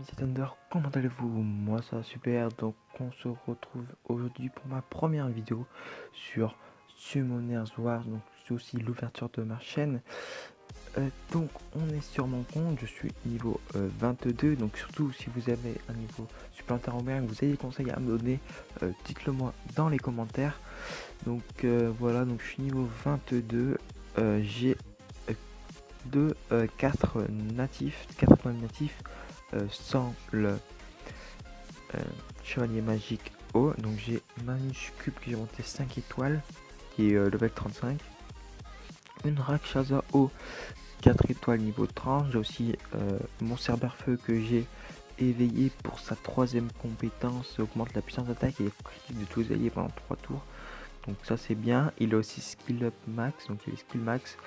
C'est Thunder, comment allez-vous? Moi ça va super, donc on se retrouve aujourd'hui pour ma première vidéo sur Summoners Wars, donc c'est aussi l'ouverture de ma chaîne. Donc on est sur mon compte, je suis niveau 22, donc surtout si vous avez un niveau supplémentaire en bien, que vous avez des conseils à me donner, dites-le moi dans les commentaires. Donc voilà, donc je suis niveau 22, j'ai 4 natifs, 4 étoiles natifs. Sans le chevalier magique haut, donc j'ai Manuscube que j'ai monté 5 étoiles qui est level 35, une Rakshasa haut 4 étoiles niveau 30, j'ai aussi mon Cerberfeu que j'ai éveillé pour sa troisième compétence, augmente la puissance d'attaque et les critiques de tous les alliés pendant 3 tours, donc ça c'est bien. Il a aussi skill up max, donc il est skill max.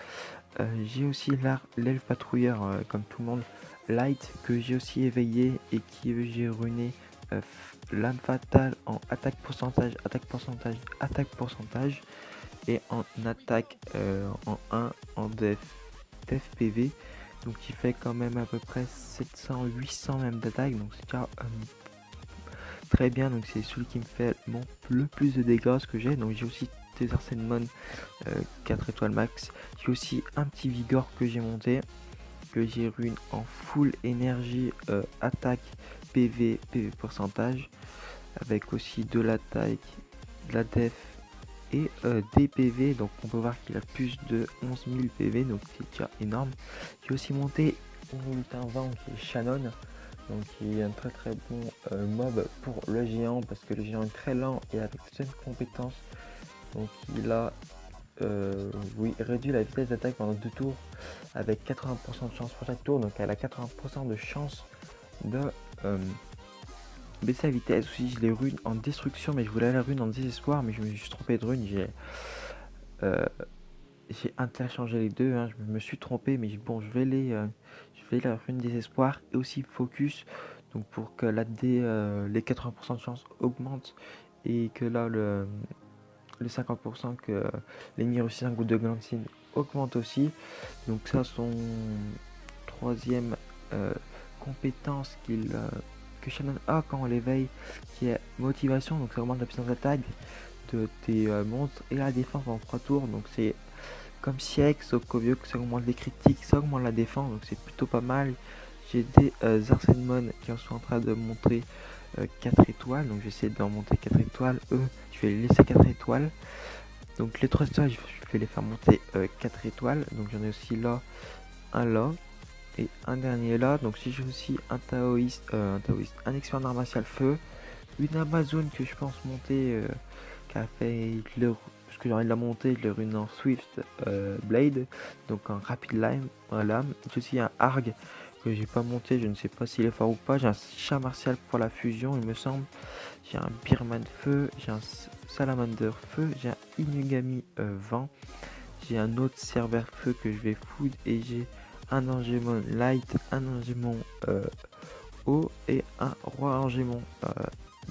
J'ai aussi l'elfe patrouilleur comme tout le monde light que j'ai aussi éveillé et qui j'ai ruiné lame fatale en attaque pourcentage, attaque pourcentage et en attaque en 1 en def PV, donc il fait quand même à peu près 700-800 même d'attaque, donc c'est déjà très bien. Donc c'est celui qui me fait le plus de dégâts, ce que j'ai. Donc j'ai aussi des Arsenmon 4 étoiles max. J'ai aussi un petit Vigor que j'ai monté, que j'ai rune en full énergie, attaque, PV pourcentage, avec aussi de l'attaque, de la def et des PV. Donc on peut voir qu'il a plus de 11 000 PV, donc c'est déjà énorme. J'ai aussi monté un lutin vent qui est Shannon, donc il est un très bon mob pour le géant, parce que le géant est très lent et avec cette compétence, donc il a réduit la vitesse d'attaque pendant 2 tours avec 80% de chance pour chaque tour, donc elle a 80% de chance de baisser la vitesse. Aussi je les rune en destruction, mais je voulais la rune en désespoir, mais je me suis trompé de rune, j'ai interchangé les deux, hein. Je me suis trompé, mais bon, je vais la rune désespoir et aussi focus, donc pour que les 80% de chance augmentent et que là le 50% que l'ennemi réussit un coup de glancine augmente aussi. Donc ça, son troisième compétence que Shannon a quand on l'éveille, qui est motivation, donc ça augmente la puissance d'attaque de tes monstres et la défense en 3 tours, donc c'est comme Siex, sauf qu'au lieu que ça augmente les critiques, ça augmente la défense, donc c'est plutôt pas mal. J'ai des Arsenmon qui sont en train de montrer 4 étoiles, donc j'essaie d'en monter 4 étoiles. Eux, je vais les laisser 4 étoiles. Donc les 3 étoiles, je vais les faire monter 4 étoiles. Donc j'en ai aussi là, un là et un dernier là. Donc si j'ai aussi un taoïste, un expert d'art martial feu, une Amazone que je pense monter, qui a fait parce que j'ai envie de la monter, je l'ai rune en Swift Blade, donc en Rapid Lime, voilà. J'ai aussi un Arg que j'ai pas monté, je ne sais pas s'il est fort ou pas. J'ai un chat martial pour la fusion, il me semble. J'ai un Birman feu, j'ai un Salamander feu, j'ai un Inugami vent, j'ai un autre Cerber feu que je vais food, et j'ai un Angemon light, un Angemon haut et un roi Angemon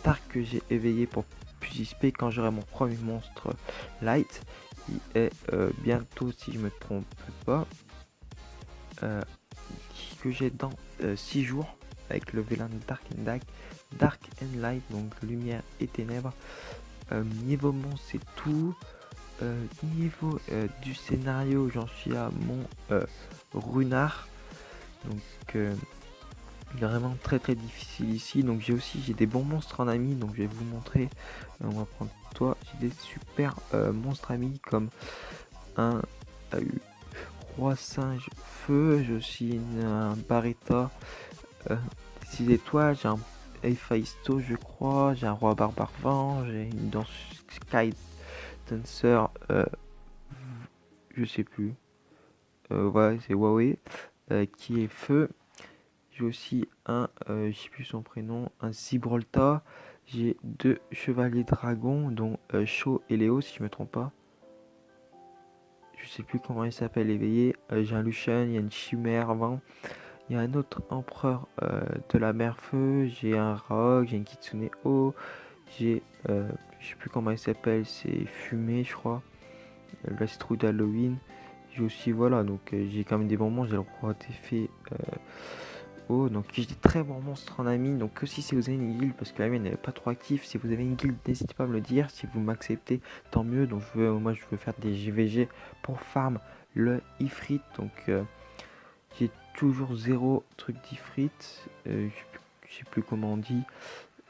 dark que j'ai éveillé pour plus XP quand j'aurai mon premier monstre light, qui est bientôt, si je me trompe pas, que j'ai dans 6 jours, avec le Vélan Dark and Light, donc lumière et ténèbres. Niveau monstre c'est tout. Niveau du scénario, j'en suis à mon runard, donc il est vraiment très difficile ici. Donc j'ai des bons monstres en amis, donc je vais vous montrer. On va prendre toi. J'ai des super monstres amis comme un roi singe feu. J'ai aussi un Barretta 6 étoiles. J'ai un Héphaïsto je crois. J'ai un roi barbare vent. J'ai une danse Sky Dancer, je sais plus. Ouais, c'est Huawei qui est feu. J'ai aussi un, je sais plus son prénom, un Zibrolta. J'ai 2 chevaliers dragons, dont Shaw et Léo, si je me trompe pas. Je sais plus comment il s'appelle, éveillé. J'ai un Lucian, il y a une chimère avant. Il y a un autre empereur de la mer feu. J'ai un Rogue, j'ai une Kitsune O. J'ai, je sais plus comment il s'appelle, c'est Fumé, je crois. La citrouille d'Halloween. J'ai aussi, voilà, donc j'ai quand même des bonbons. J'ai le roi des fées haut. Donc j'ai des très bons monstres en ami. Donc aussi si vous avez une guilde, parce que la mienne n'est pas trop active, si vous avez une guilde, n'hésitez pas à me le dire. Si vous m'acceptez, tant mieux. Donc moi je veux faire des JVG pour farm le Ifrit. Donc j'ai toujours 0 truc d'Ifrit. Je sais plus comment on dit.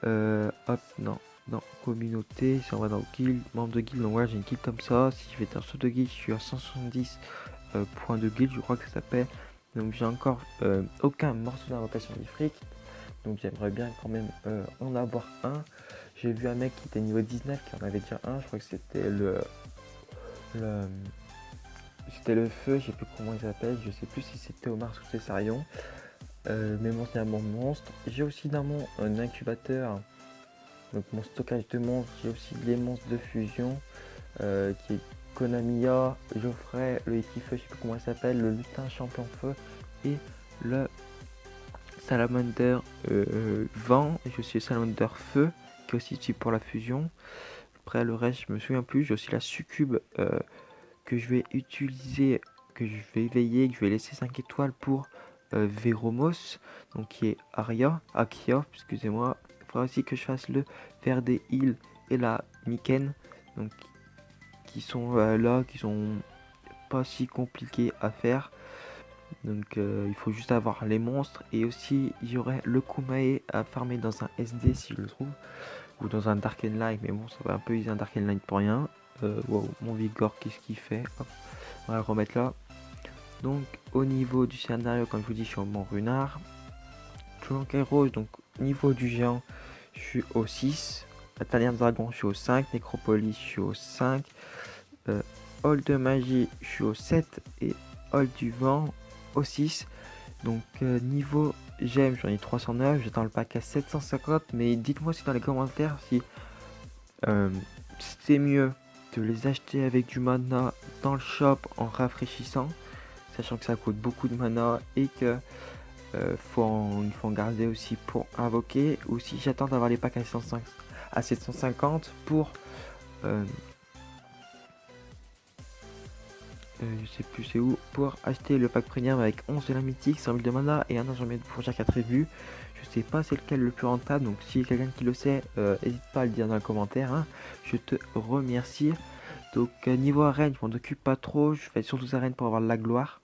Hop, non. Dans communauté, si on va dans guild, membre de guild, donc voilà, j'ai une guild comme ça. Si je vais dans saut de guild, je suis à 170 points de guild, je crois que ça s'appelle. Donc j'ai encore aucun morceau d'invocation d'Ifrit. Donc j'aimerais bien quand même en avoir un. J'ai vu un mec qui était niveau 19 qui en avait déjà un. Je crois que c'était c'était le feu, je sais plus comment il s'appelle. Je sais plus si c'était Omar ou Césarion. Mais bon, c'est un bon monstre. J'ai aussi dans mon un incubateur. Donc mon stockage de monstres, j'ai aussi les monstres de fusion qui est Konamiya, Geoffrey, le Etifeu, je sais plus comment il s'appelle, le lutin champion feu et le salamander vent. J'ai aussi le salamander feu qui est aussi utile pour la fusion. Après le reste je me souviens plus. J'ai aussi la succube que je vais utiliser, que je vais éveiller, que je vais laisser 5 étoiles pour Veromos, donc qui est Akia, excusez-moi. Il faudra aussi que je fasse le ver des îles et la Miken, donc qui sont là, qui sont pas si compliqués à faire. Donc il faut juste avoir les monstres, et aussi il y aurait le Kumae à farmer dans un SD si je le trouve, ou dans un Dark Light, mais bon ça va un peu utiliser un Dark Light pour rien. Wow, mon Vigor, qu'est-ce qu'il fait? Hop, on va le remettre là. Donc au niveau du scénario, comme je vous dis, je suis au Mont Runard. Toujours Kairos, donc niveau du géant, je suis au 6. La Tanière Dragon, je suis au 5. Nécropolis, je suis au 5. Hall de Magie, je suis au 7. Et Hall du Vent, au 6. Donc niveau gemme, j'en ai 309. J'attends le pack à 750. Mais dites-moi si dans les commentaires si c'est mieux de les acheter avec du mana dans le shop en rafraîchissant, sachant que ça coûte beaucoup de mana et que il faut en garder aussi pour invoquer, ou si j'attends d'avoir les packs à 750 pour je sais plus c'est où, pour acheter le pack premium avec 11 de la mythique, 100 000 de mana et un argent pour chaque attribut. Je sais pas c'est lequel le plus rentable, donc si quelqu'un qui le sait, n'hésite pas à le dire dans le commentaire, hein. Je te remercie. Donc niveau arène, je m'en occupe pas trop, je fais surtout arènes pour avoir de la gloire.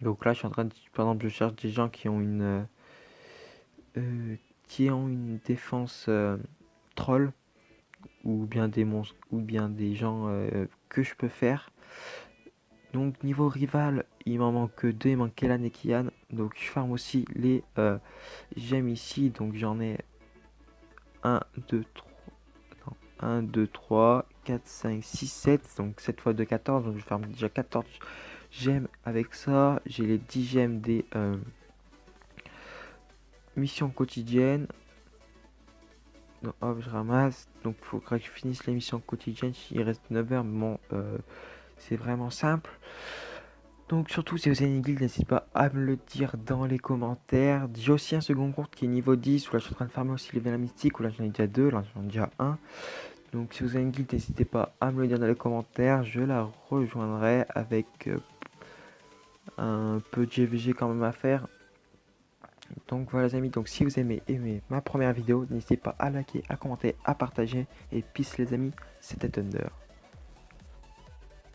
Donc là je suis en train de, par exemple je cherche des gens qui ont une défense troll, ou bien des monstres, ou bien des gens que je peux faire. Donc niveau rival, il m'en manque 2, il manque Kellan et Kian. Donc je farm aussi les gemmes ici. Donc j'en ai 1, 2, 3, non, 1, 2, 3, 4, 5, 6, 7. Donc 7 fois 2, 14. Donc je farm déjà 14 gemmes avec ça. J'ai les 10 gemmes des missions quotidiennes. Donc hop, je ramasse. Donc il faut que je finisse les missions quotidiennes. Il reste 9 heures. Bon, c'est vraiment simple. Donc surtout si vous avez une guilde, n'hésitez pas à me le dire dans les commentaires. J'ai aussi un second compte qui est niveau 10, où là je suis en train de farmer aussi les Vela Mystiques, où là j'en ai déjà 2, là j'en ai déjà 1. Donc si vous avez une guilde, n'hésitez pas à me le dire dans les commentaires, je la rejoindrai avec un peu de GVG quand même à faire. Donc voilà les amis, donc si vous aimez ma première vidéo, n'hésitez pas à liker, à commenter, à partager, et peace les amis, c'était Thunder.